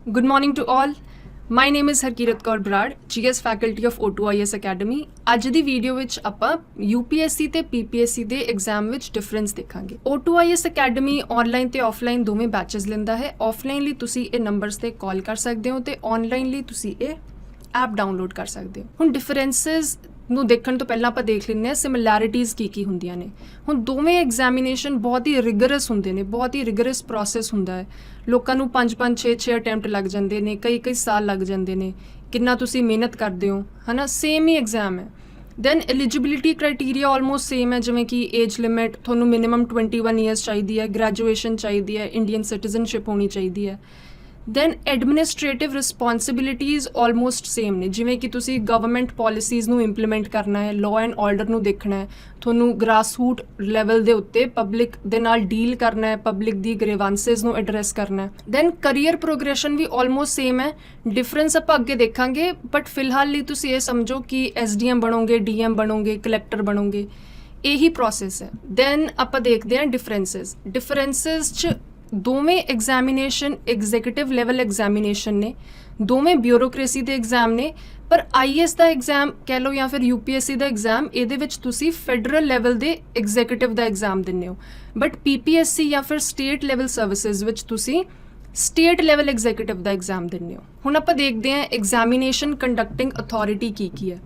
Good morning to all. My name is Harkirat Kaur Brad, GS faculty of O2IS Academy. ਅੱਜ ਦੀ video ਵਿੱਚ ਆਪਾਂ UPSC ਤੇ PPSC ਦੇ exam ਵਿੱਚ difference ਦੇਖਾਂਗੇ। O2IS Academy ਆਨਲਾਈਨ ਤੇ ਆਫਲਾਈਨ ਦੋਵੇਂ ਬੈਚਸ ਲੈਂਦਾ ਹੈ। ਆਫਲਾਈਨ ਲਈ ਤੁਸੀਂ ਇਹ ਨੰਬਰਸ ਤੇ ਕਾਲ ਕਰ ਸਕਦੇ ਹੋ ਤੇ ਆਨਲਾਈਨ ਲਈ ਤੁਸੀਂ ਇਹ ਐਪ ਡਾਊਨਲੋਡ ਕਰ ਸਕਦੇ ਹੋ। ਹੁਣ ਡਿਫਰੈਂਸਸ ਨੂੰ ਦੇਖਣ ਤੋਂ ਪਹਿਲਾਂ ਆਪਾਂ ਦੇਖ ਲੈਂਦੇ ਹਾਂ ਸਿਮਿਲੈਰਿਟੀਜ਼ ਕੀ ਹੁੰਦੀਆਂ ਨੇ। ਹੁਣ ਦੋਵੇਂ ਐਗਜ਼ਾਮੀਨੇਸ਼ਨ ਬਹੁਤ ਹੀ ਰਿਗਰਸ ਹੁੰਦੇ ਨੇ, ਬਹੁਤ ਹੀ ਰਿਗਰਸ ਪ੍ਰੋਸੈਸ ਹੁੰਦਾ ਹੈ। ਲੋਕਾਂ ਨੂੰ 5-5 6-6 ਅਟੈਂਪਟ ਲੱਗ ਜਾਂਦੇ ਨੇ, ਕਈ ਸਾਲ ਲੱਗ ਜਾਂਦੇ ਨੇ। ਕਿੰਨਾ ਤੁਸੀਂ ਮਿਹਨਤ ਕਰਦੇ ਹੋ, ਹੈ ਨਾ। ਸੇਮ ਹੀ ਐਗਜ਼ਾਮ ਹੈ। Then eligibility criteria almost same ਹੈ, ਜਿਵੇਂ ਕਿ ਏਜ ਲਿਮਿਟ ਤੁਹਾਨੂੰ ਮਿਨੀਮਮ 21 ਈਅਰਸ ਚਾਹੀਦੀ ਹੈ, ਗ੍ਰੈਜੂਏਸ਼ਨ ਚਾਹੀਦੀ ਹੈ, ਇੰਡੀਅਨ ਸਿਟੀਜ਼ਨਸ਼ਿਪ ਹੋਣੀ ਚਾਹੀਦੀ ਹੈ। Then administrative responsibilities almost same ਨੇ, ਜਿਵੇਂ ਕਿ ਤੁਸੀਂ ਗਵਰਨਮੈਂਟ ਪੋਲਿਸੀਜ਼ ਨੂੰ ਇੰਪਲੀਮੈਂਟ ਕਰਨਾ ਹੈ, ਲਾਅ ਐਂਡ ਆਰਡਰ ਨੂੰ ਦੇਖਣਾ ਹੈ, ਤੁਹਾਨੂੰ ਗ੍ਰਾਸਰੂਟ ਲੈਵਲ ਦੇ ਉੱਤੇ ਪਬਲਿਕ ਦੇ ਨਾਲ ਡੀਲ ਕਰਨਾ ਹੈ, ਪਬਲਿਕ ਦੀ ਗ੍ਰੀਵਾਂਸਿਸ ਨੂੰ ਐਡਰੈਸ ਕਰਨਾ ਹੈ। ਦੈਨ ਕਰੀਅਰ ਪ੍ਰੋਗਰੈਸ਼ਨ ਵੀ ਆਲਮੋਸਟ ਸੇਮ ਹੈ। ਡਿਫਰੈਂਸ ਆਪਾਂ ਅੱਗੇ ਦੇਖਾਂਗੇ, ਬਟ ਫਿਲਹਾਲ ਲਈ ਤੁਸੀਂ ਇਹ ਸਮਝੋ ਕਿ SDM ਬਣੋਗੇ, DM ਬਣੋਗੇ, ਕਲੈਕਟਰ ਬਣੋਗੇ, ਇਹੀ ਪ੍ਰੋਸੈਸ ਹੈ। ਦੈਨ ਆਪਾਂ ਦੇਖਦੇ ਹਾਂ ਡਿਫਰੈਂਸਿਸ 'ਚ ਦੋਵੇਂ ਐਗਜ਼ਾਮੀਨੇਸ਼ਨ ਐਗਜ਼ੀਕਿਊਟਿਵ ਲੈਵਲ ਐਗਜ਼ਾਮੀਨੇਸ਼ਨ ਨੇ, ਦੋਵੇਂ ਬਿਊਰੋਕ੍ਰੇਸੀ ਦੇ ਐਗਜ਼ਾਮ ਨੇ। ਪਰ IAS ਦਾ ਐਗਜ਼ਾਮ ਕਹਿ ਲਓ ਜਾਂ ਫਿਰ UPSC ਦਾ ਐਗਜ਼ਾਮ, ਇਹਦੇ ਵਿੱਚ ਤੁਸੀਂ ਫੈਡਰਲ ਲੈਵਲ ਦੇ ਐਗਜ਼ੀਕਿਊਟਿਵ ਦਾ ਐਗਜ਼ਾਮ ਦਿੰਦੇ ਹੋ। ਬਟ PPSC ਜਾਂ ਫਿਰ ਸਟੇਟ ਲੈਵਲ ਸਰਵਿਸਿਜ਼ ਵਿੱਚ ਤੁਸੀਂ ਸਟੇਟ ਲੈਵਲ ਐਗਜ਼ੀਕਿਊਟਿਵ ਦਾ ਐਗਜ਼ਾਮ ਦਿੰਦੇ ਹੋ। ਹੁਣ ਆਪਾਂ ਦੇਖਦੇ ਹਾਂ ਐਗਜ਼ਾਮੀਨੇਸ਼ਨ ਕੰਡਕਟਿੰਗ ਅਥਾਰਟੀ ਕੀ ਹੈ।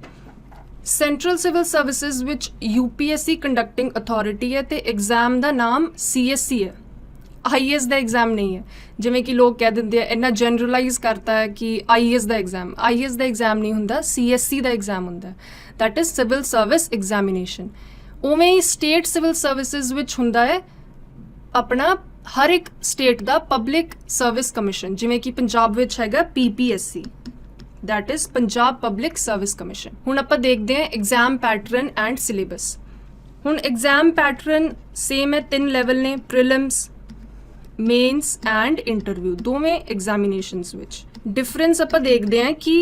ਸੈਂਟਰਲ ਸਿਵਲ ਸਰਵਿਸਿਜ਼ ਵਿੱਚ UPSC ਕੰਡਕਟਿੰਗ ਅਥਾਰਟੀ ਹੈ ਤੇ ਐਗਜ਼ਾਮ ਦਾ ਨਾਮ CSC ਹੈ। IAS ਦਾ ਐਗਜ਼ਾਮ ਨਹੀਂ ਹੈ, ਜਿਵੇਂ ਕਿ ਲੋਕ ਕਹਿ ਦਿੰਦੇ ਆ, ਇੰਨਾ ਜਨਰਲਾਈਜ਼ ਕਰਤਾ ਹੈ ਕਿ IAS ਦਾ ਐਗਜ਼ਾਮ ਨਹੀਂ ਹੁੰਦਾ, CSC ਦਾ ਐਗਜ਼ਾਮ ਹੁੰਦਾ। That is civil service examination. ਉਵੇਂ ਹੀ ਸਟੇਟ ਸਿਵਲ ਸਰਵਿਸਿਜ਼ ਵਿੱਚ ਹੁੰਦਾ ਹੈ ਆਪਣਾ ਹਰ ਇੱਕ ਸਟੇਟ ਦਾ ਪਬਲਿਕ ਸਰਵਿਸ ਕਮਿਸ਼ਨ, ਜਿਵੇਂ ਕਿ ਪੰਜਾਬ ਵਿੱਚ ਹੈਗਾ PPSC, that is Punjab public service commission. ਹੁਣ ਆਪਾਂ ਦੇਖਦੇ ਹਾਂ ਐਗਜ਼ਾਮ ਪੈਟਰਨ ਐਂਡ ਸਿਲੇਬਸ। ਹੁਣ ਐਗਜ਼ਾਮ ਪੈਟਰਨ ਸੇਮ ਹੈ, 3 ਲੈਵਲ ਨੇ, ਪ੍ਰੀਲਿਮਸ, ਮੇਨਸ ਐਂਡ ਇੰਟਰਵਿਊ, ਦੋਵੇਂ ਐਗਜ਼ਾਮੀਨੇਸ਼ਨਸ ਵਿੱਚ। ਡਿਫਰੈਂਸ ਆਪਾਂ ਦੇਖਦੇ ਹਾਂ ਕਿ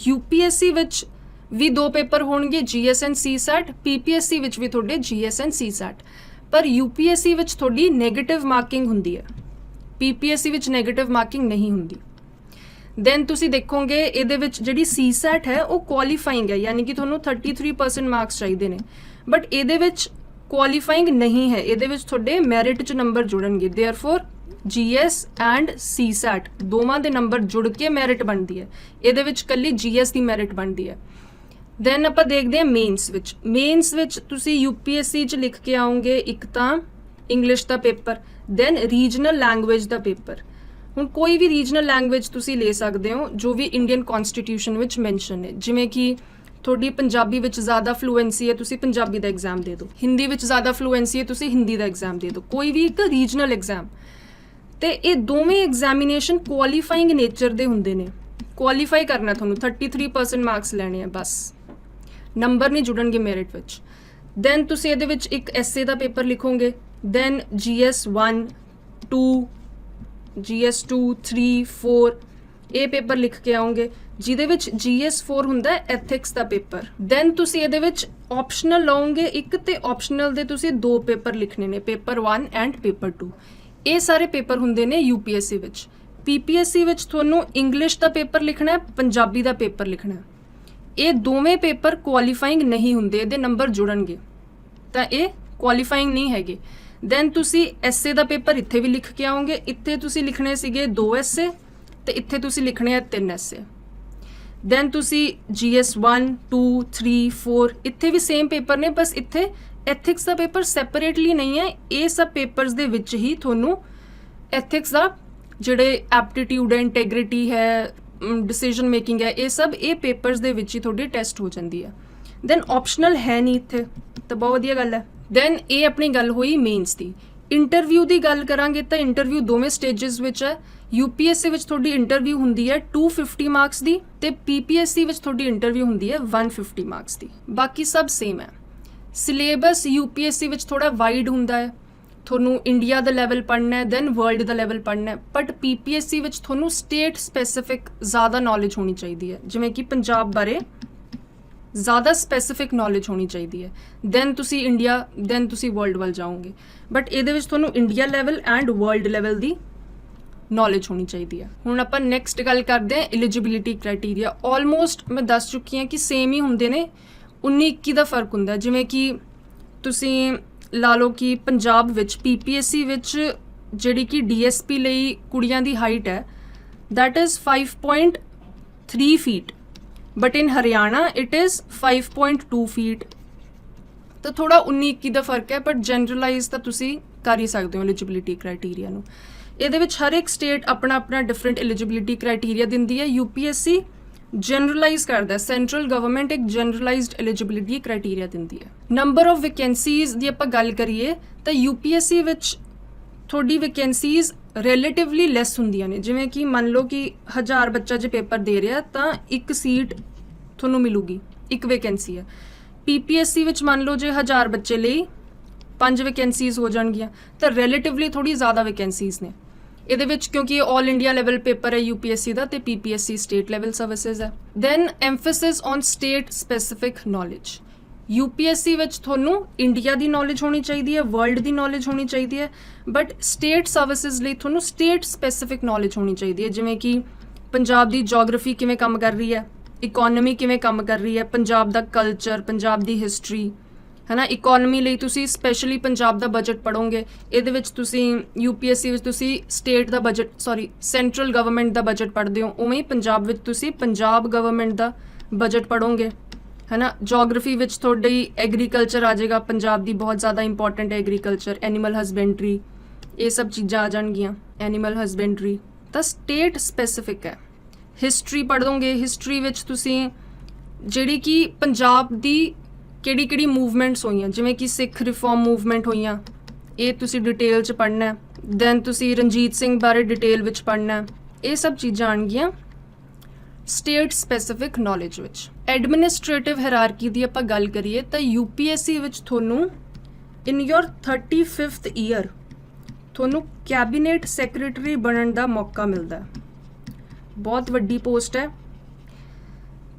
UPSC ਵਿੱਚ ਵੀ 2 ਪੇਪਰ ਹੋਣਗੇ, GS and CSAT, PPSC ਵਿੱਚ ਵੀ ਤੁਹਾਡੇ GS and CSAT। ਪਰ UPSC ਵਿੱਚ ਤੁਹਾਡੀ ਨੈਗੇਟਿਵ ਮਾਰਕਿੰਗ ਹੁੰਦੀ ਹੈ, PPSC ਵਿੱਚ ਨੈਗੇਟਿਵ ਮਾਰਕਿੰਗ ਨਹੀਂ ਹੁੰਦੀ। ਦੈਨ ਤੁਸੀਂ ਦੇਖੋਗੇ ਇਹਦੇ ਵਿੱਚ ਜਿਹੜੀ CSAT ਹੈ ਉਹ ਕੁਆਲੀਫਾਈਂਗ ਹੈ, ਯਾਨੀ ਕਿ ਤੁਹਾਨੂੰ 33% ਮਾਰਕਸ ਚਾਹੀਦੇ ਨੇ। ਬਟ ਇਹਦੇ ਵਿੱਚ ਕੁਆਲੀਫਾਈਂਗ ਨਹੀਂ ਹੈ, ਇਹਦੇ ਵਿੱਚ ਤੁਹਾਡੇ ਮੈਰਿਟ 'ਚ ਨੰਬਰ ਜੁੜਨਗੇ। ਦੇਅਰਫੋਰ GS ਐਂਡ CSAT ਦੋਵਾਂ ਦੇ ਨੰਬਰ ਜੁੜ ਕੇ ਮੈਰਿਟ ਬਣਦੀ ਹੈ, ਇਹਦੇ ਵਿੱਚ ਕੱਲੀ GS ਦੀ ਮੈਰਿਟ ਬਣਦੀ ਹੈ। ਦੈਨ ਆਪਾਂ ਦੇਖਦੇ ਹਾਂ ਮੇਨਸ ਵਿੱਚ ਤੁਸੀਂ UPSC 'ਚ ਲਿਖ ਕੇ ਆਓਗੇ ਇੱਕ ਤਾਂ ਇੰਗਲਿਸ਼ ਦਾ ਪੇਪਰ, ਦੈਨ ਰੀਜਨਲ ਲੈਂਗੁਏਜ ਦਾ ਪੇਪਰ। ਹੁਣ ਕੋਈ ਵੀ ਰੀਜਨਲ ਲੈਂਗੁਏਜ ਤੁਸੀਂ ਲੈ ਸਕਦੇ ਹੋ ਜੋ ਵੀ ਇੰਡੀਅਨ ਕਨਸਟੀਟਿਊਸ਼ਨ ਵਿੱਚ ਮੈਂਸ਼ਨ ਹੈ, ਜਿਵੇਂ ਕਿ ਤੁਹਾਡੀ ਪੰਜਾਬੀ ਵਿੱਚ ਜ਼ਿਆਦਾ ਫਲੂਐਂਸੀ ਹੈ, ਤੁਸੀਂ ਪੰਜਾਬੀ ਦਾ ਐਗਜ਼ਾਮ ਦੇ ਦਿਓ। ਹਿੰਦੀ ਵਿੱਚ ਜ਼ਿਆਦਾ ਫਲੂਐਂਸੀ ਹੈ, ਤੁਸੀਂ ਹਿੰਦੀ ਦਾ ਐਗਜ਼ਾਮ ਦੇ ਦਿਓ। ਕੋਈ ਵੀ ਇੱਕ ਰੀਜਨਲ ਐਗਜ਼ਾਮ। ਤੇ ਇਹ ਦੋਵੇਂ ਐਗਜ਼ਾਮੀਨੇਸ਼ਨ ਕੁਆਲੀਫਾਈਂਗ ਨੇਚਰ ਦੇ ਹੁੰਦੇ ਨੇ। ਕੁਆਲੀਫਾਈ ਕਰਨਾ ਤੁਹਾਨੂੰ, 33% ਮਾਰਕਸ ਲੈਣੇ ਆ, ਬਸ ਨੰਬਰ ਨਹੀਂ ਜੁੜਨਗੇ ਮੈਰਿਟ ਵਿੱਚ। ਦੈਨ ਤੁਸੀਂ ਇਹਦੇ ਵਿੱਚ ਇੱਕ ਐਸੇ ਦਾ ਪੇਪਰ ਲਿਖੋਗੇ, ਦੈਨ GS 1, 2, GS 2, 3, 4 ਇਹ ਪੇਪਰ ਲਿਖ ਕੇ ਆਓਗੇ, ਜਿਹਦੇ ਵਿੱਚ GS 4 ਹੁੰਦਾ ਹੈ ਐਥਿਕਸ ਦਾ ਪੇਪਰ। ਦੈਨ ਤੁਸੀਂ ਇਹਦੇ ਵਿੱਚ ਆਪਸ਼ਨਲ ਲਓਗੇ ਇੱਕ, ਤੇ ਆਪਸ਼ਨਲ ਦੇ ਤੁਸੀਂ 2 ਪੇਪਰ ਲਿਖਣੇ ਨੇ, ਪੇਪਰ 1 ਐਂਡ ਪੇਪਰ 2। ਇਹ ਸਾਰੇ ਪੇਪਰ ਹੁੰਦੇ ਨੇ UPSC ਵਿੱਚ। PPSC ਵਿੱਚ ਤੁਹਾਨੂੰ ਇੰਗਲਿਸ਼ ਦਾ ਪੇਪਰ ਲਿਖਣਾ ਹੈ, ਪੰਜਾਬੀ ਦਾ ਪੇਪਰ ਲਿਖਣਾ ਹੈ। ਇਹ ਦੋਵੇਂ ਪੇਪਰ ਕੁਆਲੀਫਾਈਂਗ ਨਹੀਂ ਹੁੰਦੇ, ਇਹਦੇ ਨੰਬਰ ਜੁੜਨਗੇ, ਤਾਂ ਇਹ ਕੁਆਲੀਫਾਈਂਗ ਨਹੀਂ ਹੈਗੇ। ਦੈਨ ਤੁਸੀਂ ਐਸੇ ਦਾ ਪੇਪਰ ਇੱਥੇ ਵੀ ਲਿਖ ਕੇ ਆਓਗੇ, ਇੱਥੇ ਤੁਸੀਂ ਲਿਖਣੇ ਸੀਗੇ 2 ਐਸੇ ਤੇ ਇੱਥੇ ਤੁਸੀਂ ਲਿਖਣੇ ਆ 3 ਐਸੇ। ਦੈਨ ਤੁਸੀਂ GS 1, 2, 3, 4 ਇੱਥੇ ਵੀ ਸੇਮ ਪੇਪਰ ਨੇ, ਬਸ ਇੱਥੇ ਐਥਿਕਸ ਦਾ ਪੇਪਰ ਸੈਪਰੇਟਲੀ ਨਹੀਂ ਹੈ। ਇਹ ਸਭ ਪੇਪਰਸ ਦੇ ਵਿੱਚ ਹੀ ਤੁਹਾਨੂੰ ਐਥਿਕਸ ਦਾ ਜਿਹੜੇ ਐਪਟੀਟਿਊਡ ਹੈ, ਇੰਟੈਗ੍ਰਿਟੀ ਹੈ, ਡਿਸੀਜਨ ਮੇਕਿੰਗ ਹੈ, ਇਹ ਪੇਪਰਸ ਦੇ ਵਿੱਚ ਹੀ ਤੁਹਾਡੀ ਟੈਸਟ ਹੋ ਜਾਂਦੀ ਹੈ। ਦੈਨ ਆਪਸ਼ਨਲ ਹੈ ਨਹੀਂ ਇੱਥੇ, ਤਾਂ ਬਹੁਤ ਵਧੀਆ ਗੱਲ ਹੈ। ਦੈਨ ਇਹ ਆਪਣੀ ਗੱਲ ਹੋਈ ਮੇਨਸ ਦੀ। ਇੰਟਰਵਿਊ ਦੀ ਗੱਲ ਕਰਾਂਗੇ ਤਾਂ ਇੰਟਰਵਿਊ ਦੋਵੇਂ ਸਟੇਜਸ ਵਿੱਚ ਹੈ। UPSC ਵਿੱਚ ਤੁਹਾਡੀ ਇੰਟਰਵਿਊ ਹੁੰਦੀ ਹੈ 250 ਮਾਰਕਸ ਦੀ, ਤੇ PPSC ਵਿੱਚ ਤੁਹਾਡੀ ਇੰਟਰਵਿਊ ਹੁੰਦੀ ਹੈ 150 ਮਾਰਕਸ ਦੀ। ਬਾਕੀ ਸਭ ਸੇਮ ਹੈ। ਸਿਲੇਬਸ UPSC ਵਿੱਚ ਥੋੜਾ ਵਾਈਡ ਹੁੰਦਾ ਹੈ, ਤੁਹਾਨੂੰ ਇੰਡੀਆ ਦਾ ਲੈਵਲ ਪੜ੍ਹਨਾ ਹੈ, ਦੈਨ ਵਰਲਡ ਦਾ ਲੈਵਲ ਪੜ੍ਹਨਾ ਹੈ। ਬਟ PPSC ਵਿੱਚ ਤੁਹਾਨੂੰ ਸਟੇਟ ਸਪੈਸੀਫਿਕ ਜ਼ਿਆਦਾ ਨੌਲੇਜ ਹੋਣੀ ਚਾਹੀਦੀ ਹੈ, ਜਿਵੇਂ ਕਿ ਪੰਜਾਬ ਬਾਰੇ ਜ਼ਿਆਦਾ ਸਪੈਸੀਫਿਕ ਨੌਲੇਜ ਹੋਣੀ ਚਾਹੀਦੀ ਹੈ। ਦੈਨ ਤੁਸੀਂ ਇੰਡੀਆ, ਦੈਨ ਤੁਸੀਂ ਵਰਲਡ ਵੱਲ ਜਾਓਗੇ। ਬਟ ਇਹਦੇ ਵਿੱਚ ਤੁਹਾਨੂੰ India level and world level the knowledge ਹੋਣੀ ਚਾਹੀਦੀ ਹੈ। ਹੁਣ ਆਪਾਂ ਨੈਕਸਟ ਗੱਲ ਕਰਦੇ ਹਾਂ ਐਲੀਜੀਬਿਲਿਟੀ ਕ੍ਰਾਈਟੇਰੀਆ। ਆਲਮੋਸਟ ਮੈਂ ਦੱਸ ਚੁੱਕੀ ਹਾਂ ਕਿ ਸੇਮ ਹੀ ਹੁੰਦੇ ਨੇ, 19-21 ਦਾ ਫਰਕ ਹੁੰਦਾ। ਜਿਵੇਂ ਕਿ ਤੁਸੀਂ ਲਾ ਲਓ ਕਿ ਪੰਜਾਬ ਵਿੱਚ PPSC ਵਿੱਚ ਜਿਹੜੀ ਕਿ DSP ਲਈ ਕੁੜੀਆਂ ਦੀ ਹਾਈਟ ਹੈ that is 5.3 feet, but in Haryana it is 5.2 feet। ਤਾਂ ਥੋੜਾ 19-21 ਦਾ ਫਰਕ ਹੈ, ਬਟ ਜਨਰਲਾਈਜ਼ ਤਾਂ ਤੁਸੀਂ ਕਰ ਹੀ ਸਕਦੇ ਹੋ ਐਲੀਜੀਬਿਲਿਟੀ ਕ੍ਰਾਈਟੇਰੀਆ ਨੂੰ। ਇਹਦੇ ਵਿੱਚ ਹਰ ਇੱਕ ਸਟੇਟ ਆਪਣਾ ਆਪਣਾ ਡਿਫਰੈਂਟ ਐਲੀਜੀਬਿਲਿਟੀ ਕ੍ਰਾਈਟੇਰੀਆ ਦਿੰਦੀ ਹੈ। UPSC ਜਨਰਲਾਈਜ਼ ਕਰਦਾ, ਸੈਂਟਰਲ ਗਵਰਨਮੈਂਟ ਇੱਕ ਜਨਰਲਾਈਜ਼ਡ ਐਲੀਜੀਬਿਲਿਟੀ ਕ੍ਰਾਈਟੇਰੀਆ ਦਿੰਦੀ ਹੈ। ਨੰਬਰ ਆਫ ਵੈਕੈਂਸੀਜ਼ ਦੀ ਆਪਾਂ ਗੱਲ ਕਰੀਏ ਤਾਂ UPSC ਵਿੱਚ ਤੁਹਾਡੀ ਵੈਕੈਂਸੀਜ਼ ਰਿਲੇਟਿਵਲੀ ਲੈਸ ਹੁੰਦੀਆਂ ਨੇ। ਜਿਵੇਂ ਕਿ ਮੰਨ ਲਓ ਕਿ 1000 ਬੱਚਾ ਜੇ ਪੇਪਰ ਦੇ ਰਿਹਾ ਤਾਂ ਇੱਕ ਸੀਟ ਤੁਹਾਨੂੰ ਮਿਲੂਗੀ, ਇੱਕ ਵੈਕੈਂਸੀ ਹੈ। PPSC ਵਿੱਚ ਮੰਨ ਲਓ ਜੇ 1000 ਬੱਚੇ ਲਈ 5 ਵੈਕੈਂਸੀਜ਼ ਹੋ ਜਾਣਗੀਆਂ ਤਾਂ ਰਿਲੇਟਿਵਲੀ ਥੋੜੀ ਜ਼ਿਆਦਾ ਵੈਕੈਂਸੀਜ਼ ਨੇ ਇਹਦੇ ਵਿੱਚ, ਕਿਉਂਕਿ ਇਹ ਆਲ ਇੰਡੀਆ ਲੈਵਲ ਪੇਪਰ ਹੈ UPSC ਦਾ ਤੇ PPSC ਸਟੇਟ ਲੈਵਲ ਸਰਵਿਸਿਜ਼ ਹੈ। Then emphasis on state specific knowledge. UPSC ਵਿੱਚ ਤੁਹਾਨੂੰ ਇੰਡੀਆ ਦੀ ਨੌਲੇਜ ਹੋਣੀ ਚਾਹੀਦੀ ਹੈ, ਵਰਲਡ ਦੀ ਨੌਲੇਜ ਹੋਣੀ ਚਾਹੀਦੀ ਹੈ, ਬਟ ਸਟੇਟ ਸਰਵਿਸਿਜ਼ ਲਈ ਤੁਹਾਨੂੰ ਸਟੇਟ ਸਪੈਸੀਫਿਕ ਨੌਲੇਜ ਹੋਣੀ ਚਾਹੀਦੀ ਹੈ। ਜਿਵੇਂ ਕਿ ਪੰਜਾਬ ਦੀ ਜੀਓਗ੍ਰਾਫੀ ਕਿਵੇਂ ਕੰਮ ਕਰ ਰਹੀ ਹੈ, ਇਕੋਨਮੀ ਕਿਵੇਂ ਕੰਮ ਕਰ ਰਹੀ ਹੈ, ਪੰਜਾਬ ਦਾ ਕਲਚਰ, ਪੰਜਾਬ ਦੀ ਹਿਸਟਰੀ, ਹੈ ਨਾ। ਇਕੋਨਮੀ ਲਈ ਤੁਸੀਂ ਸਪੈਸ਼ਲੀ ਪੰਜਾਬ ਦਾ ਬਜਟ ਪੜ੍ਹੋਗੇ। ਇਹਦੇ ਵਿੱਚ ਤੁਸੀਂ UPSC ਵਿੱਚ ਤੁਸੀਂ ਸਟੇਟ ਦਾ ਬਜਟ, ਸੈਂਟਰਲ ਗਵਰਨਮੈਂਟ ਦਾ ਬਜਟ ਪੜ੍ਹਦੇ ਹੋ, ਉਵੇਂ ਹੀ ਪੰਜਾਬ ਵਿੱਚ ਤੁਸੀਂ ਪੰਜਾਬ ਗਵਰਨਮੈਂਟ ਦਾ ਬਜਟ ਪੜ੍ਹੋਗੇ, ਹੈ ਨਾ। ਜੀਓਗ੍ਰਾਫੀ ਵਿੱਚ ਤੁਹਾਡੀ ਐਗਰੀਕਲਚਰ ਆ ਜਾਏਗਾ, ਪੰਜਾਬ ਦੀ ਬਹੁਤ ਜ਼ਿਆਦਾ ਇੰਪੋਰਟੈਂਟ ਹੈ ਐਗਰੀਕਲਚਰ, ਐਨੀਮਲ ਹਸਬੈਂਡਰੀ, ਇਹ ਸਭ ਚੀਜ਼ਾਂ ਆ ਜਾਣਗੀਆਂ। ਐਨੀਮਲ ਹਸਬੈਂਡਰੀ ਤਾਂ ਸਟੇਟ ਸਪੈਸੀਫਿਕ ਹੈ। ਹਿਸਟਰੀ ਪੜ੍ਹੋਗੇ, ਹਿਸਟਰੀ ਵਿੱਚ ਤੁਸੀਂ ਜਿਹੜੀ ਕਿ ਪੰਜਾਬ ਦੀ ਕਿਹੜੀ ਮੂਵਮੈਂਟਸ ਹੋਈਆਂ, ਜਿਵੇਂ ਕਿ ਸਿੱਖ ਰਿਫਾਰਮ ਮੂਵਮੈਂਟ ਹੋਈਆਂ, ਇਹ ਤੁਸੀਂ ਡਿਟੇਲ 'ਚ ਪੜ੍ਹਨਾ। ਦੈਨ ਤੁਸੀਂ ਰਣਜੀਤ ਸਿੰਘ ਬਾਰੇ ਡਿਟੇਲ ਵਿੱਚ ਪੜ੍ਹਨਾ। ਇਹ ਸਭ ਚੀਜ਼ਾਂ ਆਉਣਗੀਆਂ ਸਟੇਟ ਸਪੈਸੀਫਿਕ ਨੌਲੇਜ ਵਿੱਚ। ਐਡਮਿਨਿਸਟ੍ਰੇਟਿਵ ਹਾਇਰਾਰਕੀ ਦੀ ਆਪਾਂ ਗੱਲ ਕਰੀਏ ਤਾਂ UPSC ਵਿੱਚ ਤੁਹਾਨੂੰ ਇਨ ਯੋਰ 35th ਈਅਰ ਤੁਹਾਨੂੰ ਕੈਬਨਿਟ ਸੈਕਟਰੀ ਬਣਨ ਦਾ ਮੌਕਾ ਮਿਲਦਾ। ਬਹੁਤ ਵੱਡੀ ਪੋਸਟ ਹੈ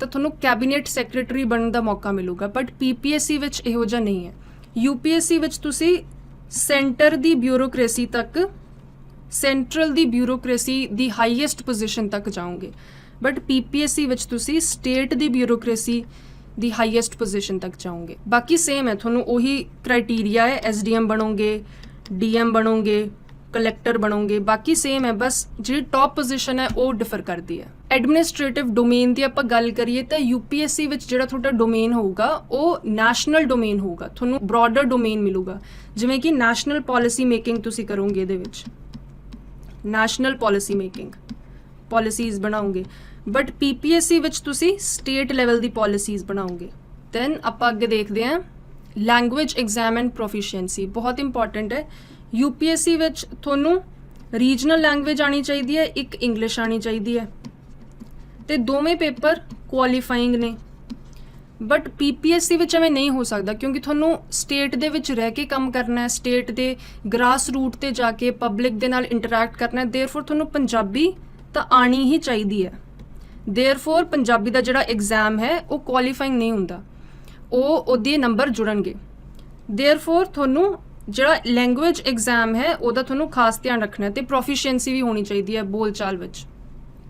ਤਾਂ ਤੁਹਾਨੂੰ ਕੈਬਨਿਟ ਸੈਕਟਰੀ ਬਣਨ ਦਾ ਮੌਕਾ ਮਿਲੂਗਾ, ਬਟ PPSC ਵਿੱਚ ਇਹੋ ਜਿਹਾ ਨਹੀਂ ਹੈ। UPSC ਵਿੱਚ ਤੁਸੀਂ ਸੈਂਟਰ ਦੀ ਬਿਊਰੋਕ੍ਰੇਸੀ ਤੱਕ, ਸੈਂਟਰਲ ਦੀ ਬਿਊਰੋਕ੍ਰੇਸੀ ਦੀ ਹਾਈਐਸਟ ਪੋਜੀਸ਼ਨ ਤੱਕ ਜਾਓਗੇ, ਬਟ PPSC ਵਿੱਚ ਤੁਸੀਂ ਸਟੇਟ ਦੀ ਬਿਊਰੋਕ੍ਰੇਸੀ ਦੀ ਹਾਈਐਸਟ ਪੋਜੀਸ਼ਨ ਤੱਕ ਜਾਓਗੇ। ਬਾਕੀ ਸੇਮ ਹੈ, ਤੁਹਾਨੂੰ ਉਹੀ ਕ੍ਰਾਈਟੇਰੀਆ ਹੈ। SDM ਬਣੋਗੇ, DM ਬਣੋਗੇ, ਕਲੈਕਟਰ ਬਣੋਗੇ, ਬਾਕੀ ਸੇਮ ਹੈ, ਬਸ ਜਿਹੜੀ ਟੌਪ ਪੋਜੀਸ਼ਨ ਹੈ ਉਹ ਡਿਫਰ ਕਰਦੀ ਹੈ। ਐਡਮਿਨਿਸਟ੍ਰੇਟਿਵ ਡੋਮੇਨ ਦੀ ਆਪਾਂ ਗੱਲ ਕਰੀਏ ਤਾਂ UPSC ਵਿੱਚ ਜਿਹੜਾ ਤੁਹਾਡਾ ਡੋਮੇਨ ਹੋਊਗਾ ਉਹ ਨੈਸ਼ਨਲ ਡੋਮੇਨ ਹੋਊਗਾ, ਤੁਹਾਨੂੰ ਬ੍ਰੌਡਰ ਡੋਮੇਨ ਮਿਲੂਗਾ। ਜਿਵੇਂ ਕਿ ਨੈਸ਼ਨਲ ਪਾਲਿਸੀ ਮੇਕਿੰਗ ਤੁਸੀਂ ਕਰੋਗੇ, ਇਹਦੇ ਵਿੱਚ ਨੈਸ਼ਨਲ ਪਾਲਿਸੀ ਮੇਕਿੰਗ, ਪਾਲਿਸੀਜ਼ ਬਣਾਓਗੇ, ਬਟ PPSC ਵਿੱਚ ਤੁਸੀਂ ਸਟੇਟ ਲੈਵਲ ਦੀ ਪਾਲਿਸੀਜ਼ ਬਣਾਓਗੇ। ਦੈਨ ਆਪਾਂ ਅੱਗੇ ਦੇਖਦੇ ਹਾਂ ਲੈਂਗੁਏਜ ਐਗਜ਼ਾਮ ਐਂਡ ਪ੍ਰੋਫੀਸ਼ੀਐਂਸੀ, ਬਹੁਤ ਇੰਪੋਰਟੈਂਟ ਹੈ। UPSC ਵਿੱਚ ਤੁਹਾਨੂੰ ਰੀਜਨਲ ਲੈਂਗੁਏਜ ਆਣੀ ਚਾਹੀਦੀ ਹੈ, ਇੱਕ ਇੰਗਲਿਸ਼ ਆਣੀ ਚਾਹੀਦੀ ਹੈ, ਤੇ ਦੋਵੇਂ ਪੇਪਰ ਕੁਆਲੀਫਾਈਂਗ ਨੇ। ਬਟ PPSC ਵਿੱਚ ਐਵੇਂ ਨਹੀਂ ਹੋ ਸਕਦਾ, ਕਿਉਂਕਿ ਤੁਹਾਨੂੰ ਸਟੇਟ ਦੇ ਵਿੱਚ ਰਹਿ ਕੇ ਕੰਮ ਕਰਨਾ ਹੈ, ਸਟੇਟ ਦੇ ਗ੍ਰਾਸ ਰੂਟ ਤੇ ਜਾ ਕੇ ਪਬਲਿਕ ਦੇ ਨਾਲ ਇੰਟਰੈਕਟ ਕਰਨਾ ਹੈ। ਦੇਅਰਫੋਰ ਤੁਹਾਨੂੰ ਪੰਜਾਬੀ ਤਾਂ ਆਣੀ ਹੀ ਚਾਹੀਦੀ ਹੈ। ਦੇਅਰਫੋਰ ਪੰਜਾਬੀ ਦਾ ਜਿਹੜਾ ਐਗਜ਼ਾਮ ਹੈ ਉਹ ਕੁਆਲੀਫਾਈਂਗ ਨਹੀਂ ਹੁੰਦਾ, ਉਹਦੇ ਨੰਬਰ ਜੁੜਨਗੇ। ਦੇਅਰਫੋਰ ਤੁਹਾਨੂੰ ਜਿਹੜਾ ਲੈਂਗੁਏਜ ਐਗਜ਼ਾਮ ਹੈ ਉਹਦਾ ਤੁਹਾਨੂੰ ਖਾਸ ਧਿਆਨ ਰੱਖਣਾ ਹੈ, ਤੇ ਪ੍ਰੋਫੀਸ਼ੀਐਂਸੀ ਵੀ ਹੋਣੀ ਚਾਹੀਦੀ ਹੈ ਬੋਲਚਾਲ ਵਿੱਚ,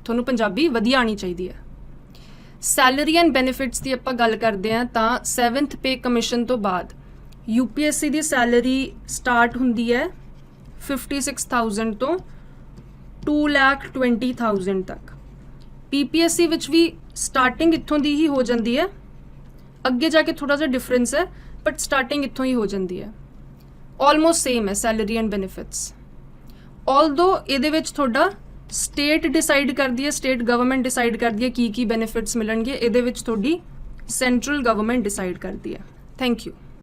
ਤੁਹਾਨੂੰ ਪੰਜਾਬੀ ਵਧੀਆ ਆਣੀ ਚਾਹੀਦੀ ਹੈ। ਸੈਲਰੀ ਐਂਡ ਬੈਨੀਫਿਟਸ ਦੀ ਆਪਾਂ ਗੱਲ ਕਰਦੇ ਹਾਂ ਤਾਂ 7th ਪੇ ਕਮਿਸ਼ਨ ਤੋਂ ਬਾਅਦ UPSC ਦੀ ਸੈਲਰੀ ਸਟਾਰਟ ਹੁੰਦੀ ਹੈ 56,000 ਤੋਂ 2,20,000 ਤੱਕ। PPSC ਵਿੱਚ ਵੀ ਸਟਾਰਟਿੰਗ ਇੱਥੋਂ ਦੀ ਹੀ ਹੋ ਜਾਂਦੀ ਹੈ, ਅੱਗੇ ਜਾ ਕੇ ਥੋੜਾ ਜਿਹਾ ਡਿਫਰੈਂਸ ਹੈ, ਬਟ ਸਟਾਰਟਿੰਗ ਇੱਥੋਂ ਹੀ ਹੋ ਜਾਂਦੀ ਹੈ। ਆਲਮੋਸਟ ਸੇਮ ਹੈ ਸੈਲਰੀ ਐਂਡ ਬੈਨੀਫਿਟਸ, ਆਲਦੋ ਇਹਦੇ ਵਿੱਚ ਤੁਹਾਡਾ ਸਟੇਟ ਡਿਸਾਈਡ ਕਰਦੀ ਹੈ, ਸਟੇਟ ਗਵਰਨਮੈਂਟ ਡਿਸਾਈਡ ਕਰਦੀ ਹੈ ਕੀ ਬੈਨੀਫਿਟਸ ਮਿਲਣਗੇ, ਇਹਦੇ ਵਿੱਚ ਤੁਹਾਡੀ ਸੈਂਟਰਲ ਗਵਰਨਮੈਂਟ ਡਿਸਾਈਡ ਕਰਦੀ ਹੈ। Thank you.